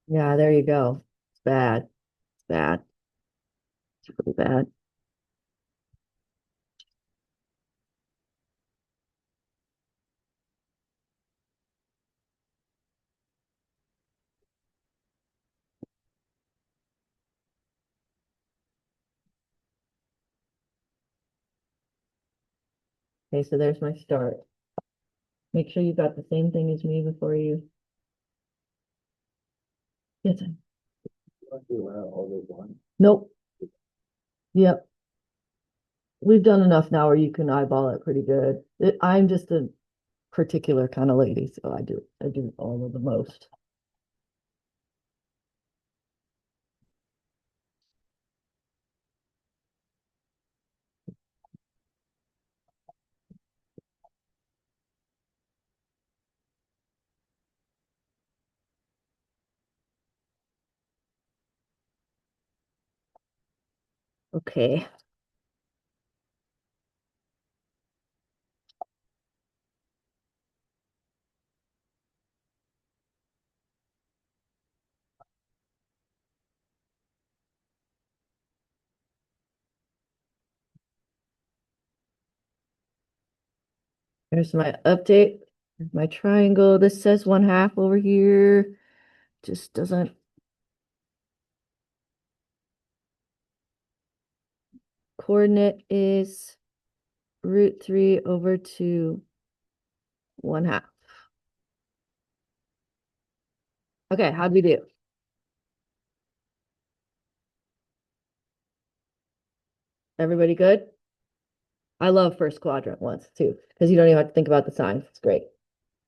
Yeah, there you go. It's bad. It's bad. It's really bad. Okay, so there's my start. Make sure you got the same thing as me before you get it. Nope. Yep. We've done enough now where you can eyeball it pretty good. I'm just a particular kind of lady, so I do all of the most. Okay. There's my update. There's my triangle. This says 1/2 over here. Just doesn't. Coordinate is √3 over 2 1/2. Okay, how'd we do? Everybody good? I love first quadrant ones too, because you don't even have to think about the signs. It's great.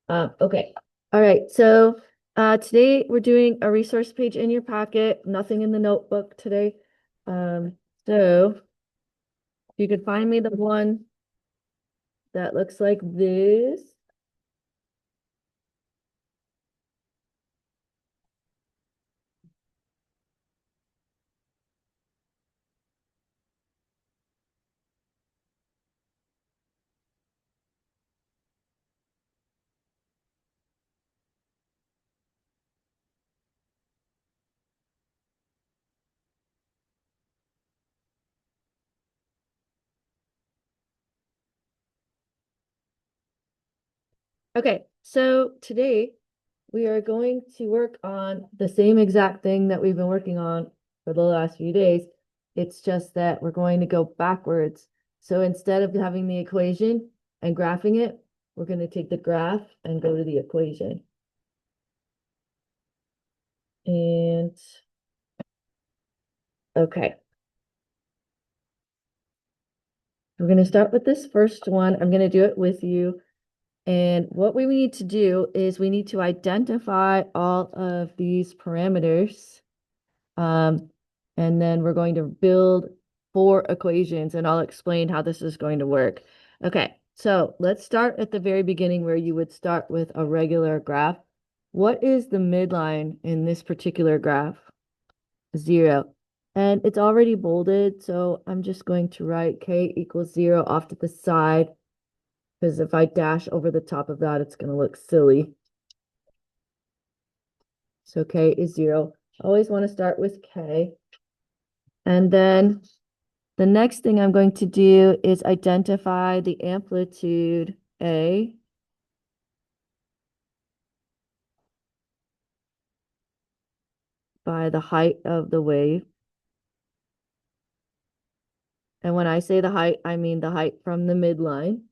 Okay. All right. So today we're doing a resource page in your pocket, nothing in the notebook today. So if you could find me the one that looks like this. Okay, so today we are going to work on the same exact thing that we've been working on for the last few days. It's just that we're going to go backwards. So instead of having the equation and graphing it, we're going to take the graph and go to the equation. And okay, we're going to start with this first one. I'm going to do it with you. And what we need to do is we need to identify all of these parameters. Um, and then we're going to build 4 equations, and I'll explain how this is going to work. Okay, so let's start at the very beginning where you would start with a regular graph. What is the midline in this particular graph? 0. And it's already bolded, so I'm just going to write k equals 0 off to the side, because if I dash over the top of that, it's going to look silly. So k is 0. Always want to start with k. And then the next thing I'm going to do is identify the amplitude A by the height of the wave. And when I say the height, I mean the height from the midline.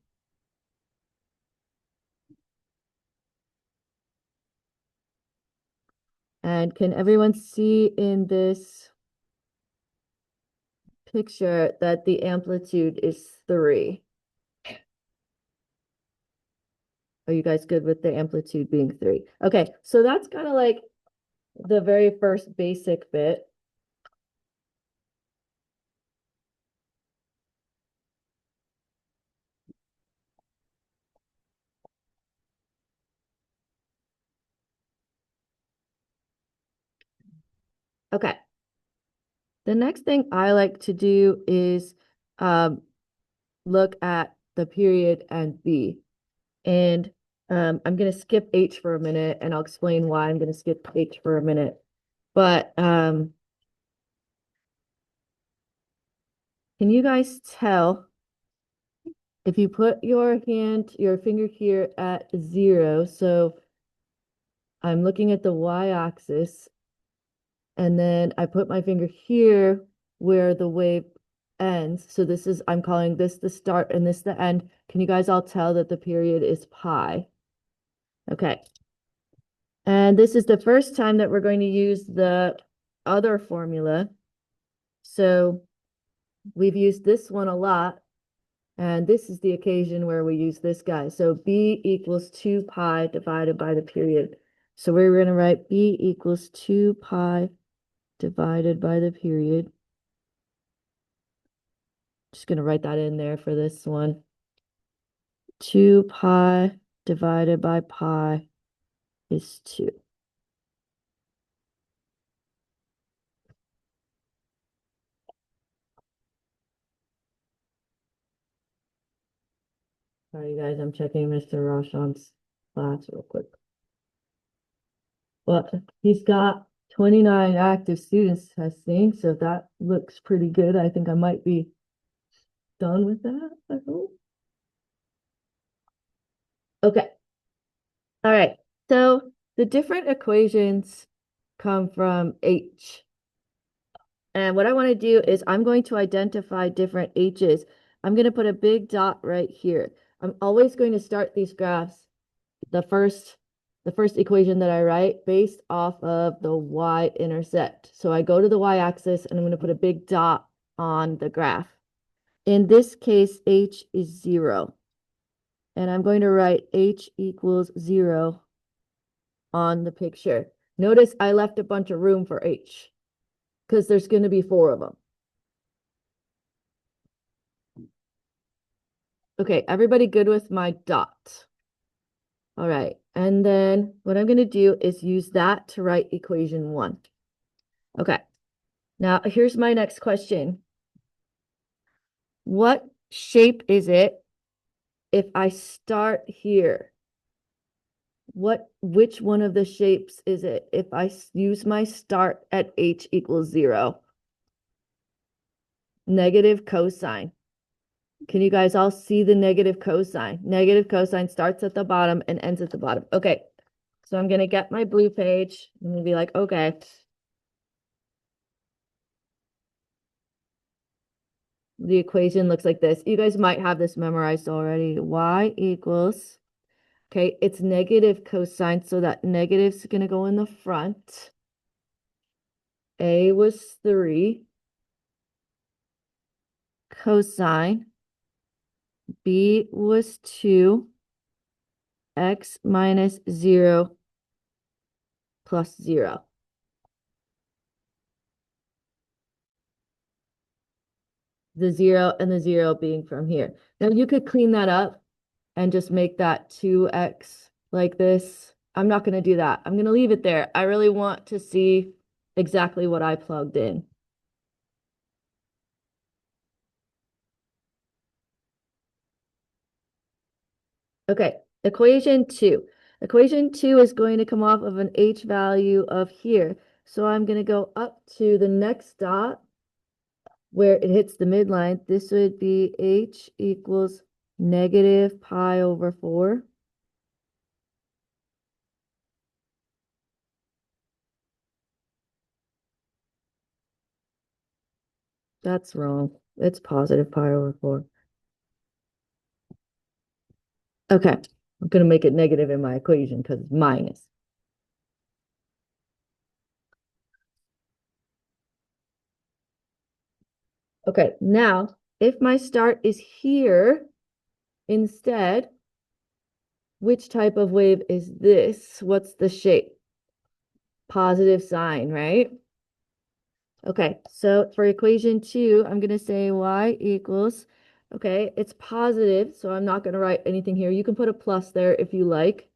And can everyone see in this picture that the amplitude is 3? Are you guys good with the amplitude being 3? Okay, so that's kind of like the very first basic bit. Okay. The next thing I like to do is um, look at the period and B. And I'm going to skip H for a minute, and I'll explain why I'm going to skip H for a minute. But can you guys tell if you put your finger here at 0, so I'm looking at the y-axis, and then I put my finger here where the wave ends. So this is, I'm calling this the start and this the end. Can you guys all tell that the period is pi? Okay. And this is the first time that we're going to use the other formula. So we've used this one a lot. And this is the occasion where we use this guy. So b equals 2 pi divided by the period. So we're going to write b equals 2 pi divided by the period. Just going to write that in there for this one. 2 pi divided by pi is 2. Sorry, guys, I'm checking Mr. Roshan's class real quick. But he's got 29 active students testing, so that looks pretty good. I think I might be done with that, I hope. Okay. All right. So the different equations come from H. And what I want to do is I'm going to identify different H's. I'm going to put a big dot right here. I'm always going to start these graphs, the first equation that I write based off of the y-intercept. So I go to the y-axis and I'm going to put a big dot on the graph. In this case, H is 0. And I'm going to write H equals 0 on the picture. Notice I left a bunch of room for H because there's going to be 4 of them. Okay, everybody good with my dot? All right, and then what I'm going to do is use that to write equation 1. Okay, now here's my next question. What shape is it if I start here? Which one of the shapes is it if I use my start at H equals 0? Negative cosine. Can you guys all see the negative cosine? Negative cosine starts at the bottom and ends at the bottom. Okay, so I'm going to get my blue page. I'm going to be like, okay. The equation looks like this. You guys might have this memorized already. Y equals, okay, it's negative cosine, so that negative's going to go in the front. A was 3. Cosine. B was 2. X minus 0 plus 0. The 0 and the 0 being from here. Now you could clean that up and just make that 2x like this. I'm not going to do that. I'm going to leave it there. I really want to see exactly what I plugged in. Okay, equation 2. Equation 2 is going to come off of an H value of here. So I'm going to go up to the next dot where it hits the midline. This would be H equals negative pi over 4. That's wrong. It's positive pi over 4. Okay, I'm going to make it negative in my equation because it's minus. Okay, now if my start is here instead, which type of wave is this? What's the shape? Positive sign, right? Okay, so for equation 2, I'm going to say y equals, okay, it's positive, so I'm not going to write anything here. You can put a plus there if you like.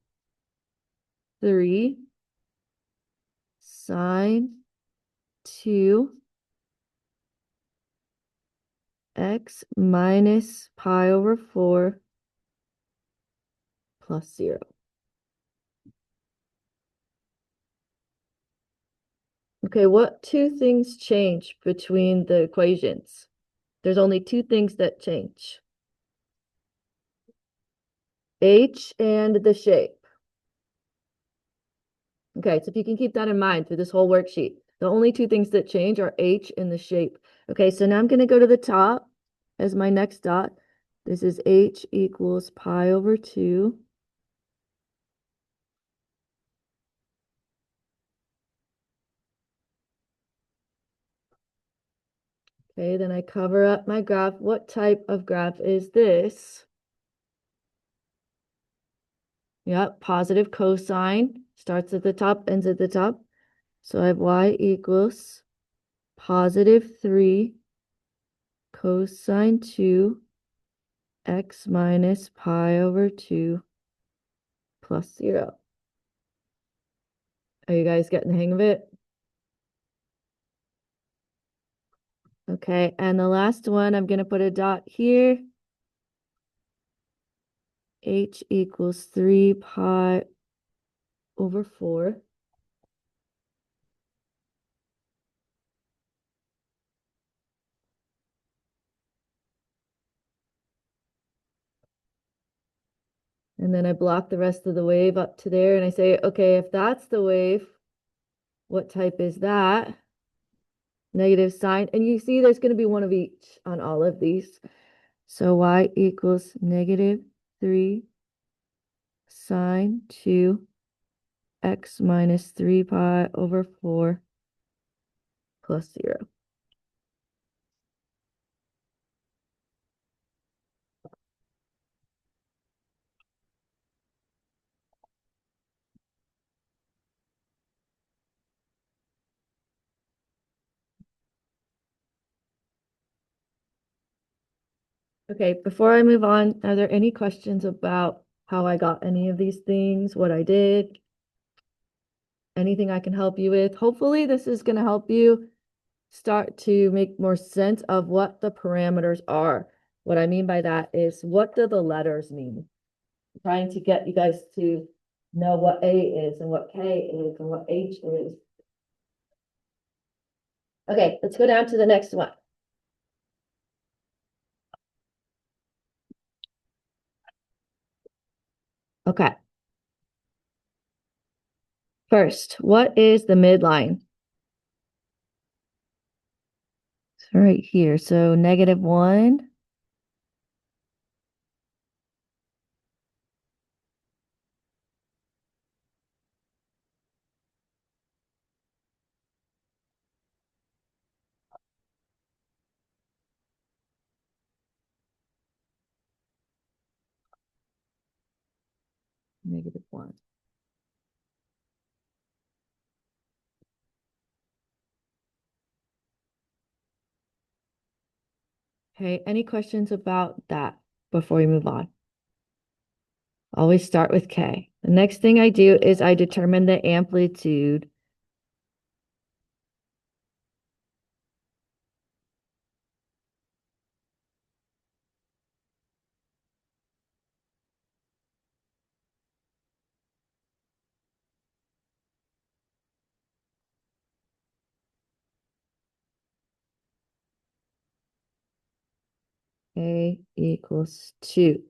3 sine 2 x minus pi over 4 plus 0. Okay, what two things change between the equations? There's only two things that change. H and the shape. Okay, so if you can keep that in mind through this whole worksheet, the only two things that change are H and the shape. Okay, so now I'm going to go to the top as my next dot. This is H equals pi over 2. Okay, then I cover up my graph. What type of graph is this? Yep, positive cosine. Starts at the top, ends at the top. So I have y equals positive 3 cosine 2 x minus pi over 2 plus 0. Are you guys getting the hang of it? Okay, and the last one, I'm going to put a dot here. H equals 3 pi over 4. And then I block the rest of the wave up to there. And I say, okay, if that's the wave, what type is that? Negative sign. And you see there's going to be one of each on all of these. So y equals negative 3 sine 2 x minus 3 pi over 4 plus 0. Okay, before I move on, are there any questions about how I got any of these things, what I did, anything I can help you with? Hopefully this is going to help you start to make more sense of what the parameters are. What I mean by that is, what do the letters mean? I'm trying to get you guys to know what A is and what K is and what H is. Okay, let's go down to the next one. Okay. First, what is the midline? So right here. So -1. -1. Okay, any questions about that before we move on? Always start with K. The next thing I do is I determine the amplitude. K equals 2.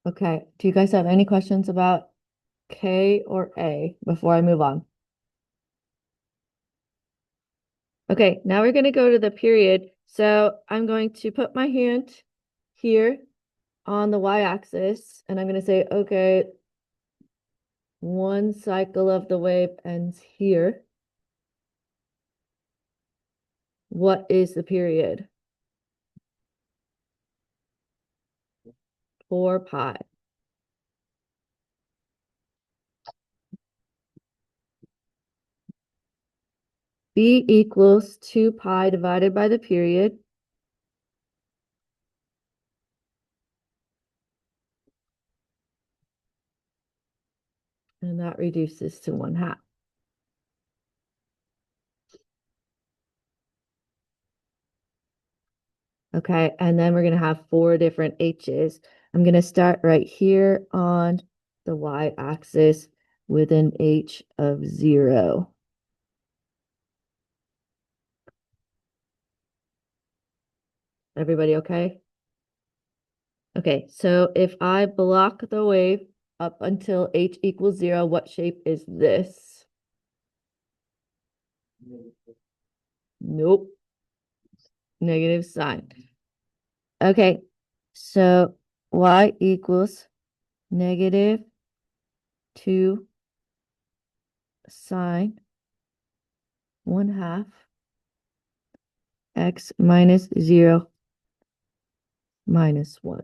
Okay, do you guys have any questions about K or A before I move on? Okay, now we're going to go to the period. So I'm going to put my hand here on the y-axis, and I'm going to say, okay, one cycle of the wave ends here. What is the period? 4 pi. B equals 2 pi divided by the period. And that reduces to 1/2. Okay, and then we're gonna have four different H's. I'm gonna start right here on the y-axis with an H of 0. Everybody okay? Okay, so if I block the wave up until H equals 0, what shape is this? Nope, negative sign. Okay, so y equals negative 2 sine 1/2 x minus 0 minus 1.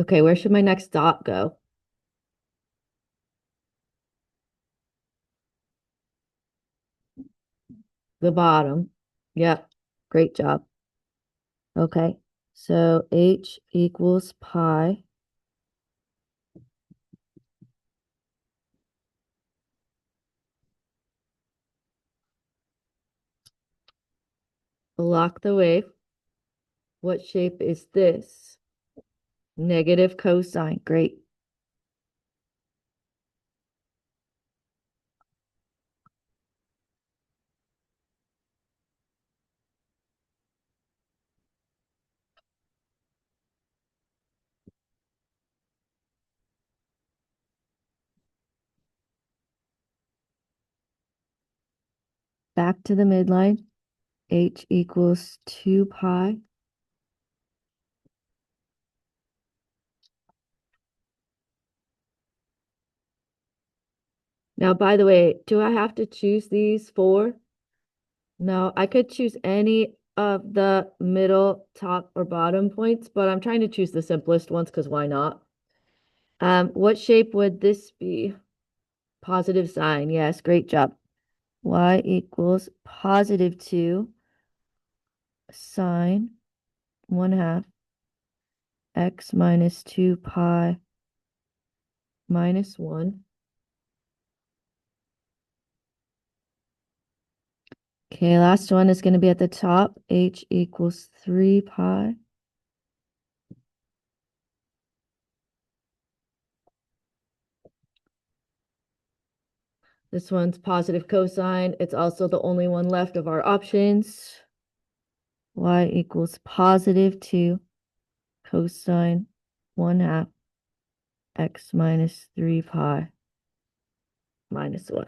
Okay, where should my next dot go? The bottom. Yep, great job. Okay, so H equals pi. Block the wave. What shape is this? Negative cosine. Great. Back to the midline. H equals 2 pi. Now, by the way, do I have to choose these four? No, I could choose any of the middle, top, or bottom points, but I'm trying to choose the simplest ones because why not? What shape would this be? Positive sign. Yes, great job. Y equals positive 2 sine 1/2 x minus 2 pi minus 1. Okay, last one is going to be at the top. H equals 3 pi. This one's positive cosine. It's also the only one left of our options. Y equals positive 2 cosine 1/2 x minus 3 pi minus 1.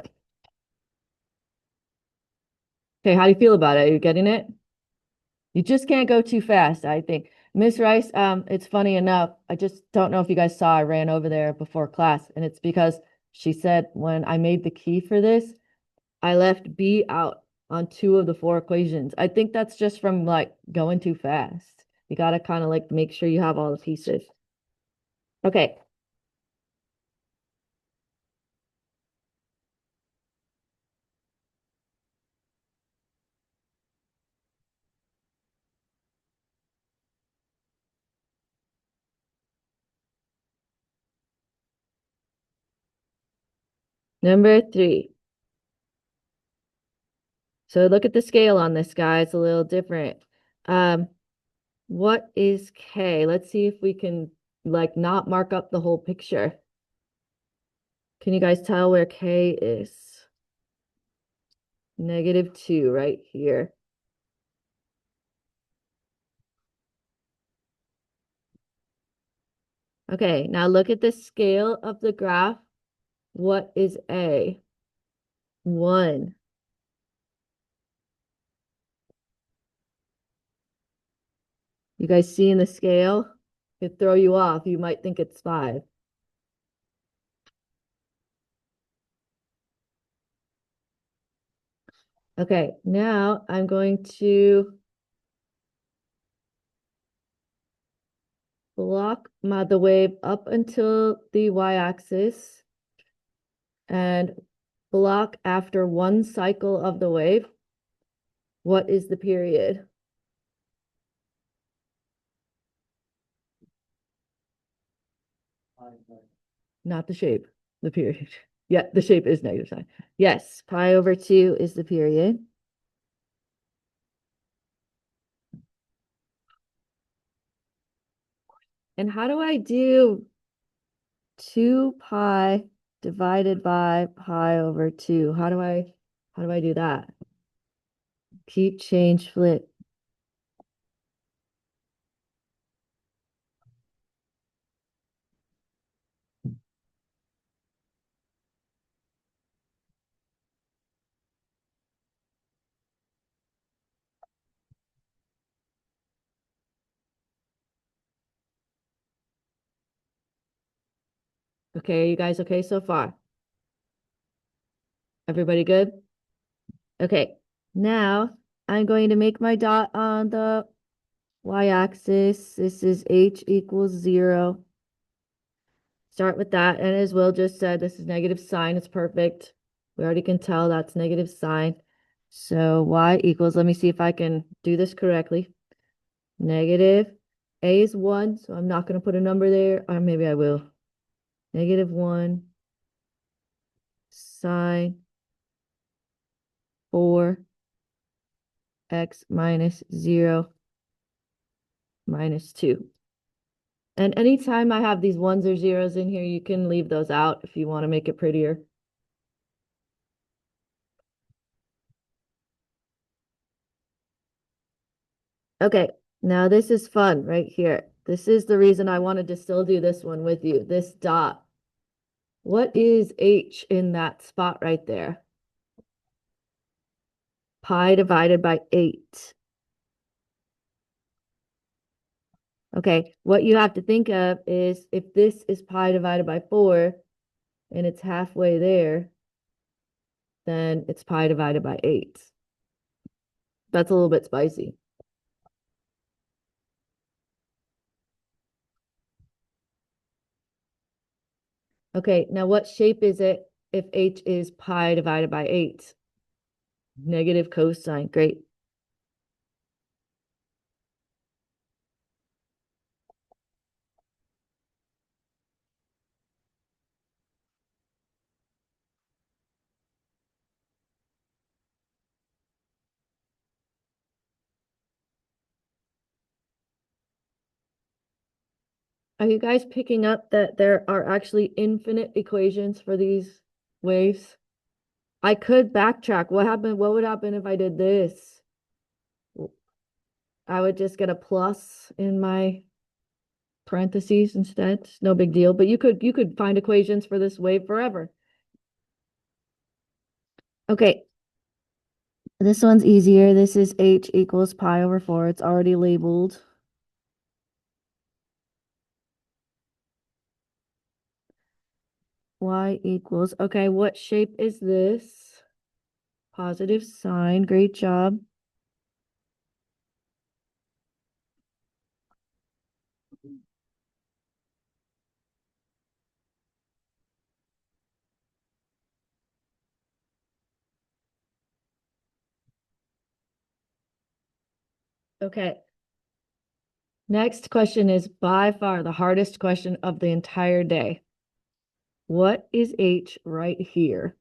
Okay, how do you feel about it? Are you getting it? You just can't go too fast, I think. Miss Rice, it's funny enough. I just don't know if you guys saw I ran over there before class, and it's because she said when I made the key for this, I left B out on two of the four equations. I think that's just from like going too fast. You gotta kind of like make sure you have all the pieces. Okay. Number 3. So look at the scale on this guy. It's a little different. Um, what is K? Let's see if we can like not mark up the whole picture. Can you guys tell where K is? -2 right here. Okay, now look at the scale of the graph. What is A? 1. You guys see in the scale? It throw you off. You might think it's 5. Okay, now I'm going to block the wave up until the y-axis and block after one cycle of the wave. What is the period? Not the shape, the period. Yeah, the shape is negative sign. Yes, pi over 2 is the period. And how do I do 2 pi divided by pi over 2? How do I do that? Keep, change, flip. Okay, are you guys okay so far? Everybody good? Okay, now I'm going to make my dot on the y-axis. This is h equals 0. Start with that. And as Will just said, this is negative sign. It's perfect. We already can tell that's negative sign. So y equals, let me see if I can do this correctly. Negative, a is 1, so I'm not going to put a number there, or maybe I will. Negative 1 sine 4 x minus 0 minus 2. And anytime I have these ones or zeros in here, you can leave those out if you want to make it prettier. Okay, now this is fun right here. This is the reason I wanted to still do this one with you, this dot. What is h in that spot right there? Pi divided by 8. Okay, what you have to think of is if this is pi divided by 4 and it's halfway there, then it's pi divided by 8. That's a little bit spicy. Okay, now what shape is it if h is pi divided by 8? Negative cosine, great. Are you guys picking up that there are actually infinite equations for these waves? I could backtrack. What would happen if I did this? I would just get a plus in my parentheses instead. It's no big deal, but you could find equations for this wave forever. Okay. This one's easier. This is h equals pi over 4. It's already labeled. Y equals, okay, what shape is this? Positive sign. Great job. Okay. Next question is by far the hardest question of the entire day. What is h right here?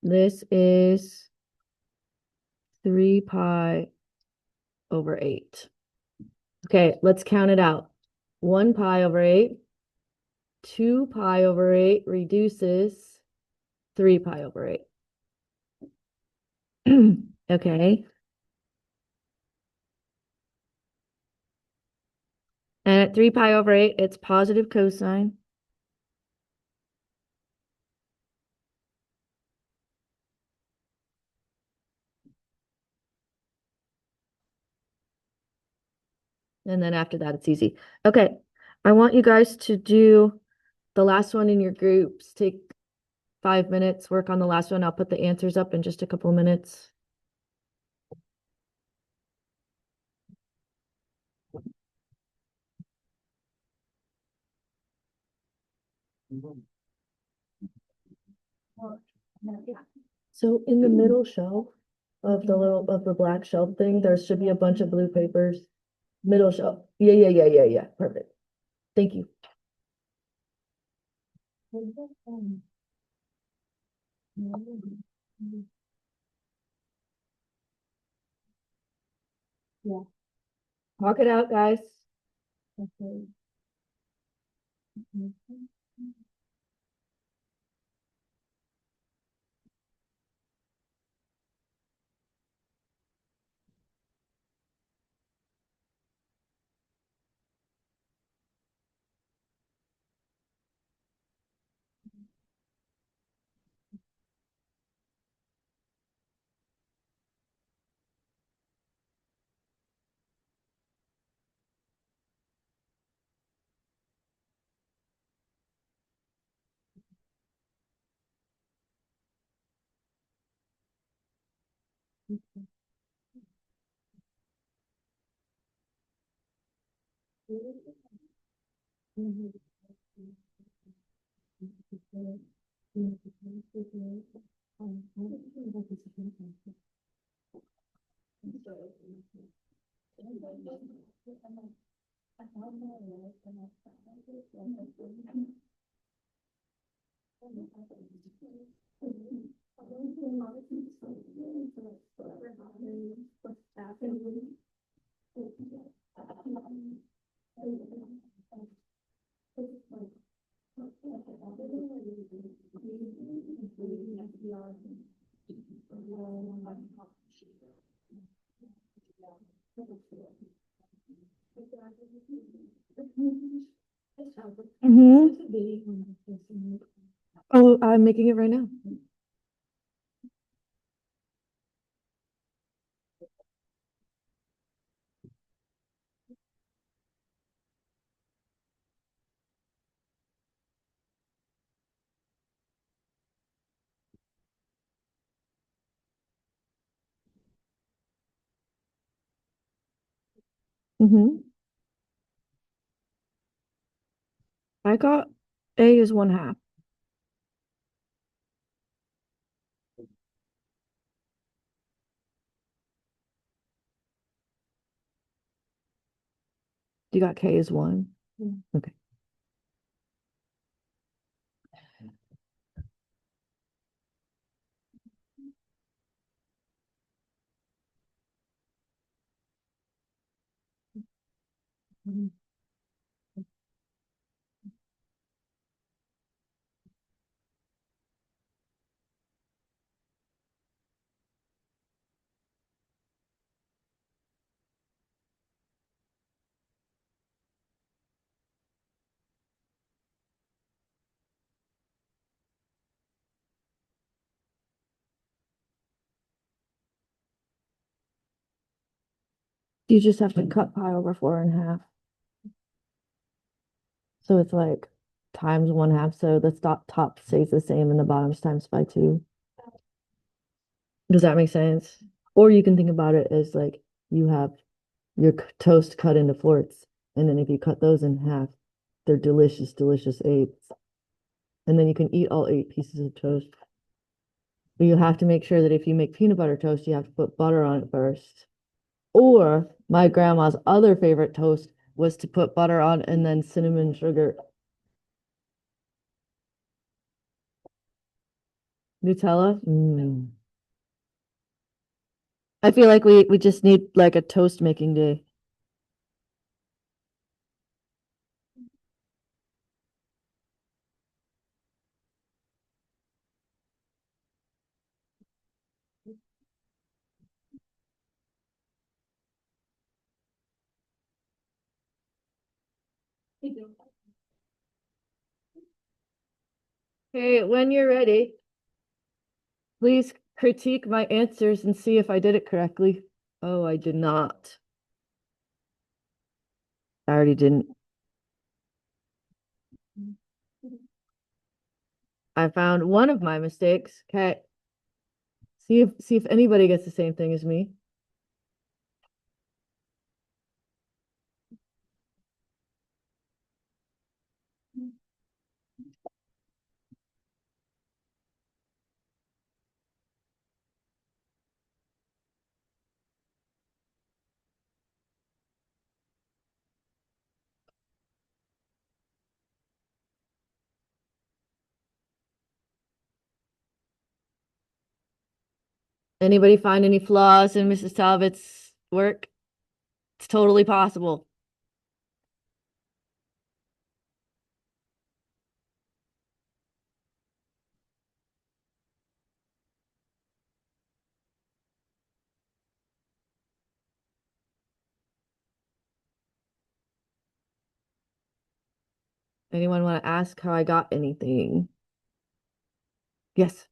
This is 3 pi over 8. Okay, let's count it out. 1 pi over 8, 2 pi over 8 reduces 3 pi over 8. Okay. And at 3 pi over 8, it's positive cosine. And then after that, it's easy. Okay, I want you guys to do the last one in your groups. Take 5 minutes, work on the last one. I'll put the answers up in just a couple of minutes. So in the middle shelf of the black shelf thing, there should be a bunch of blue papers. Middle shelf. Yeah. Perfect. Thank you. Talk it out, guys. Oh, I'm making it right now. I got A is 1/2. You got K is 1. Okay. You just have to cut pi over 4 1/2. So it's like times 1/2. So the top stays the same and the bottom's times by 2. Does that make sense? Or you can think about it as like you have your toast cut into florets. And then if you cut those in half, they're delicious, delicious eights. And then you can eat all 8 pieces of toast. But you have to make sure that if you make peanut butter toast, you have to put butter on it first. Or my grandma's other favorite toast was to put butter on and then cinnamon sugar. Nutella? I feel like we just need like a toast making day. Hey, when you're ready, please critique my answers and see if I did it correctly. Oh, I did not. I already didn't. I found one of my mistakes. Okay. See if anybody gets the same thing as me. Anybody find any flaws in Mrs. Talbot's work? It's totally possible. Anyone want to ask how I got anything? Yes.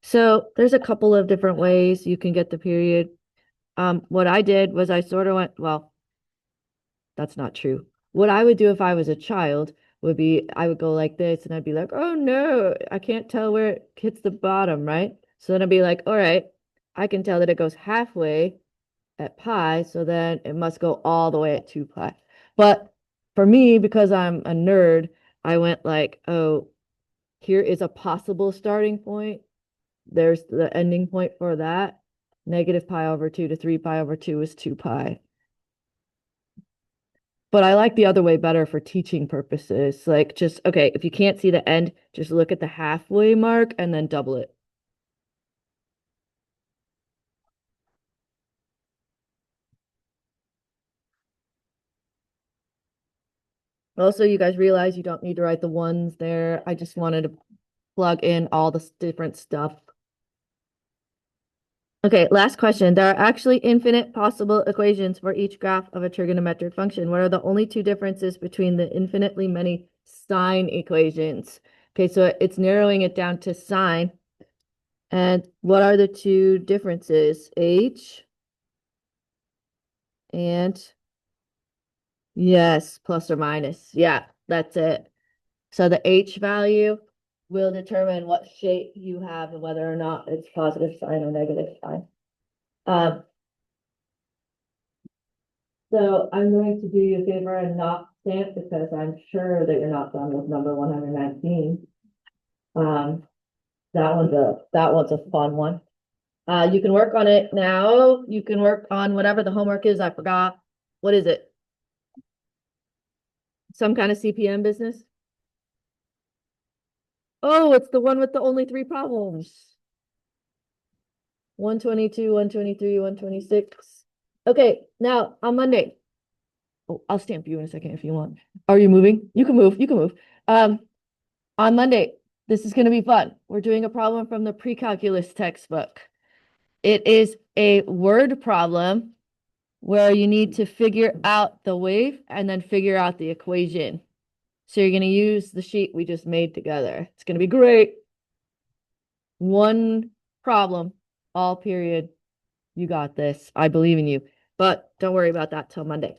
So there's a couple of different ways you can get the period. What I did was I sort of went, well, that's not true. What I would do if I was a child would be I would go like this and I'd be like, oh no, I can't tell where it hits the bottom, right? So then I'd be like, all right, I can tell that it goes halfway at pi, so then it must go all the way at 2 pi. But for me, because I'm a nerd, I went like, oh, here is a possible starting point. There's the ending point for that. Negative pi over 2 to 3 pi over 2 is 2 pi. But I like the other way better for teaching purposes. Like just, okay, if you can't see the end, just look at the halfway mark and then double it. Also, you guys realize you don't need to write the ones there. I just wanted to plug in all the different stuff. Okay, last question. There are actually infinite possible equations for each graph of a trigonometric function. What are the only two differences between the infinitely many sine equations? Okay, so it's narrowing it down to sine. And what are the two differences? H and yes, plus or minus. Yeah, that's it. So the H value will determine what shape you have and whether or not it's positive sign or negative sign. Um, so I'm going to do you a favor and not stamp because I'm sure that you're not done with number 119. Um, that one's a fun one. You can work on it now. You can work on whatever the homework is. I forgot. What is it? Some kind of CPM business? Oh, it's the one with the only three problems. 122, 123, 126. Okay, now on Monday. Oh, I'll stamp you in a second if you want. Are you moving? You can move. You can move. Um, on Monday, this is going to be fun. We're doing a problem from the pre-calculus textbook. It is a word problem where you need to figure out the wave and then figure out the equation. So you're going to use the sheet we just made together. It's going to be great. One problem, all period. You got this. I believe in you. But don't worry about that till Monday.